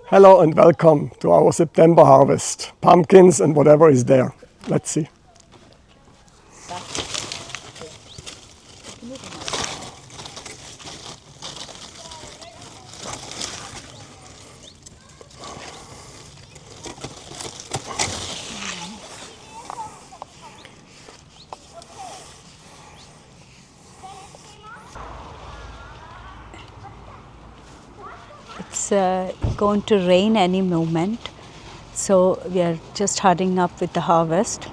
Hello and welcome to our September harvest. Pumpkins and whatever is there. Let's see. It's going to rain any moment, so we are just hurrying up with the harvest.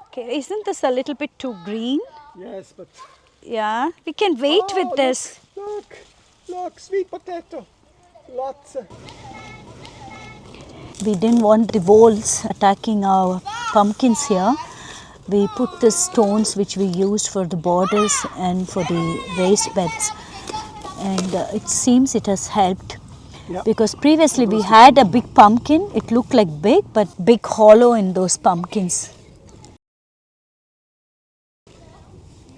Okay, isn't this a little bit too green? Yes, but... Yeah, we can wait with this. Look, sweet potato. Lots. We didn't want the voles attacking our pumpkins here. We put the stones which we used for the borders and for the raised beds. And it seems it has helped. Yeah. Because previously we had a big pumpkin. It looked like big, but big hollow in those pumpkins.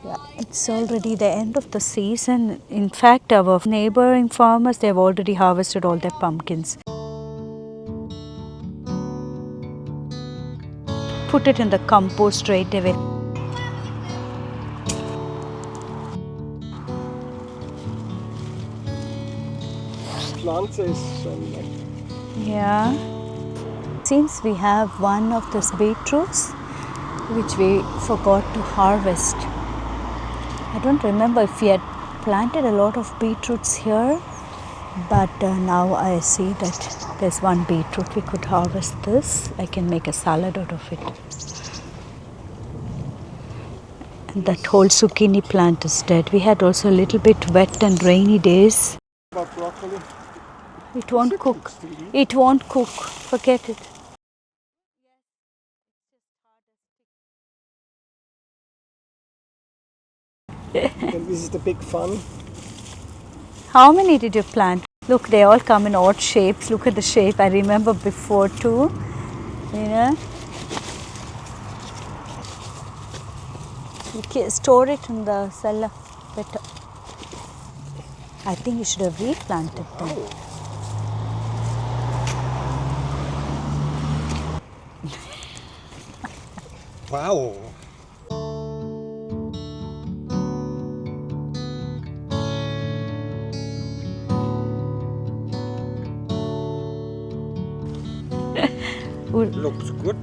Yeah, it's already the end of the season. In fact, our neighboring farmers, they've already harvested all their pumpkins. Put it in the compost straight away. Pflanze ist schon nett. Yeah. Seems we have one of those beetroots which we forgot to harvest. I don't remember if we had planted a lot of beetroots here, but now I see that there's one beetroot. We could harvest this. I can make a salad out of it. And that whole zucchini plant is dead. We had also a little bit wet and rainy days. About broccoli. It won't cook. It won't cook. Forget it. And this is the big fun. How many did you plant? Look, they all come in odd shapes. Look at the shape. I remember before too. You know. You can store it in the cellar better. I think you should have replanted them. Wow. Looks good.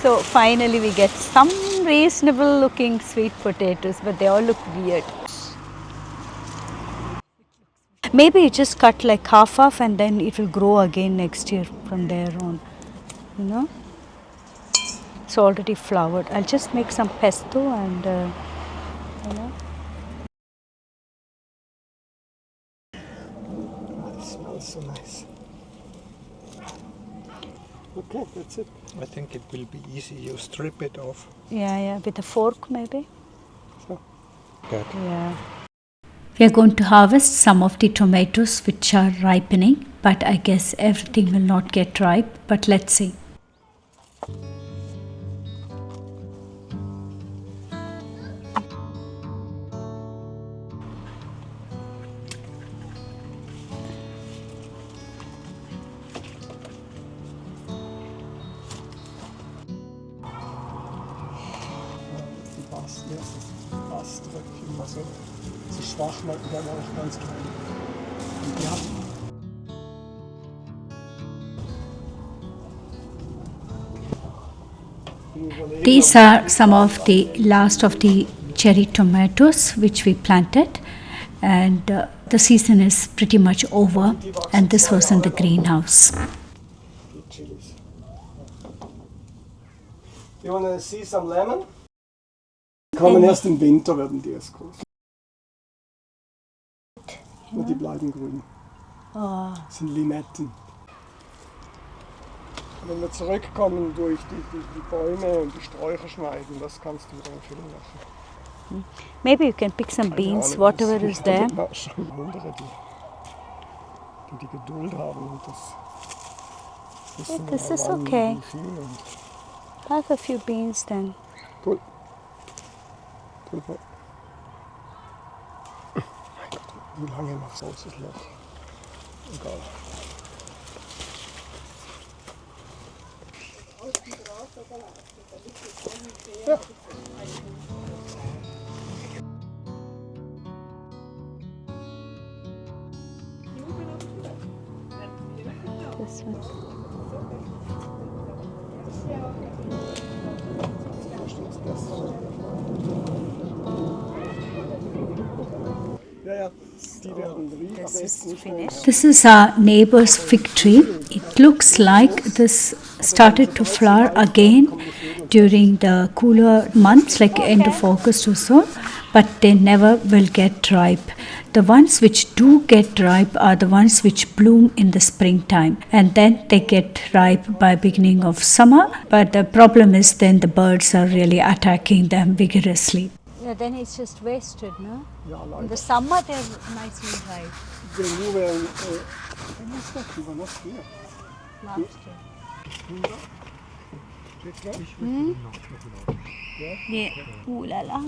So finally we get some reasonable looking sweet potatoes, but they all look weird. Maybe you just cut like half and then it will grow again next year from there on. You know? It's already flowered. I'll just make some pesto and you know. It smells so nice. Okay, that's it. I think it will be easy. You strip it off. Yeah, with a fork maybe. So, good. Yeah. We are going to harvest some of the tomatoes which are ripening, but I guess everything will not get ripe, but let's see. Passt wirklich immer so schwach, weil die war auch ganz klein. Und ja. These are some of the last of the cherry tomatoes which we planted, and the season is pretty much over, and this was in the greenhouse. You want to see some lemon? Kommen erst im Winter, werden die erst groß. Und die bleiben grün. Das sind Limetten. Wenn wir zurückkommen, durch die Bäume und die Sträucher schneiden, das kannst du dann füllen lassen. Maybe you can pick some beans, whatever is there. Schon andere, die Geduld haben und das Yeah, this is okay. Have a few beans then. Cool. Mein Gott, wie lange noch so ist das Loch? Egal. Ja. This one. This is our neighbor's fig tree. It looks like this started to flower again during the cooler months, like end of August or so, but they never will get ripe. The ones which do get ripe are the ones which bloom in the springtime, and then they get ripe by beginning of summer, but the problem is then the birds are really attacking them vigorously. Yeah, then it's just wasted, no? Ja, In leider. the summer they're nicely ripe. Wenn ist das? Die war noch früher. Last year. Yeah. Ooh la la.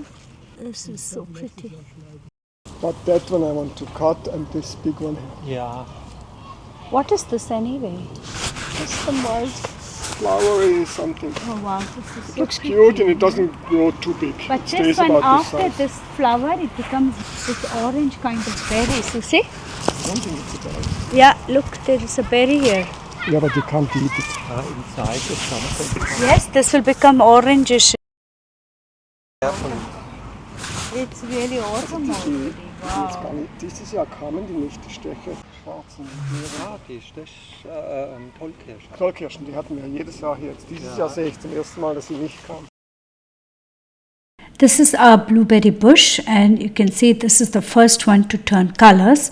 This is so pretty. But that one I want to cut and this big one here. Ja, What is this anyway? That's a mild flowery something. Oh wow, this is so Looks pretty. cute and it doesn't grow too big. But It this stays one, about after this size. this flower, it becomes this orange kind of berries. You see? I don't think it's a bad. Yeah, look, there is a berry here. Yeah, but you can't eat it. inside is something. Yes, this will become orangish. It's really awesome already. Jetzt Wow. gar nicht. Dieses Jahr kamen die nicht, die Stechel. Schwarzen. Ja, das ist Tollkirsche. Tollkirschen, die hatten wir jedes Jahr hier. Jetzt dieses Jahr sehe ich zum ersten Mal, dass sie nicht kamen. This is our blueberry bush, and you can see this is the first one to turn colors.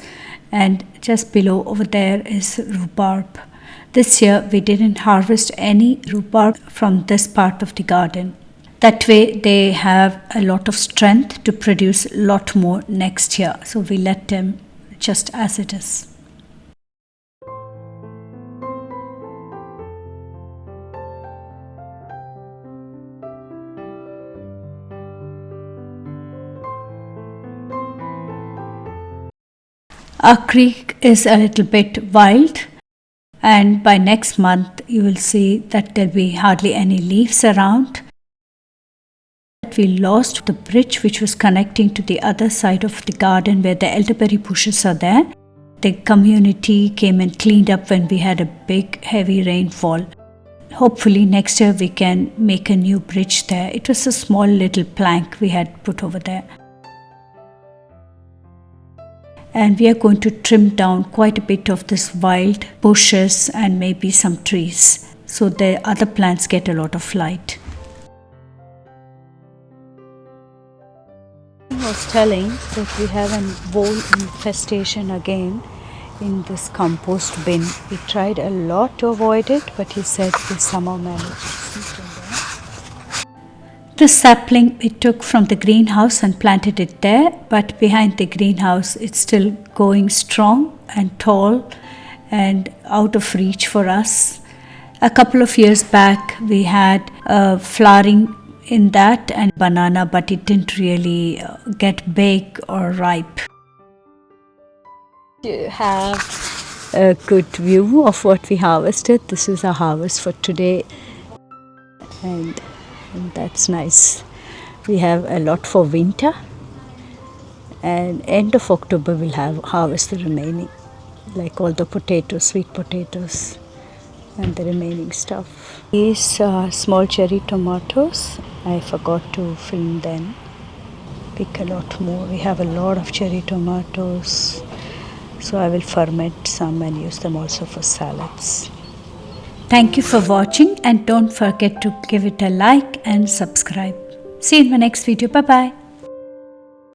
And just below over there is rhubarb. This year we didn't harvest any rhubarb from this part of the garden. That way they have a lot of strength to produce a lot more next year. So we let them just as it is. Our creek is a little bit wild, and by next month you will see that there'll be hardly any leaves around. We lost the bridge which was connecting to the other side of the garden where the elderberry bushes are there. The community came and cleaned up when we had a big heavy rainfall. Hopefully next year we can make a new bridge there. It was a small little plank we had put over there. And we are going to trim down quite a bit of this wild bushes and maybe some trees so the other plants get a lot of light. I was telling that we have a vole infestation again in this compost bin. We tried a lot to avoid it, but he said we somehow managed to sneak in there. This sapling we took from the greenhouse and planted it there, but behind the greenhouse it's still going strong and tall and out of reach for us. A couple of years back we had flowering in that and banana, but it didn't really get big or ripe. You have a good view of what we harvested. This is our harvest for today, and that's nice. We have a lot for winter, and end of October we'll have harvest the remaining, like all the potatoes, sweet potatoes and the remaining stuff. These are small cherry tomatoes. I forgot to film them. Pick a lot more. We have a lot of cherry tomatoes, so I will ferment some and use them also for salads. Thank you for watching, and don't forget to give it a like and subscribe. See you in my next video. Bye bye.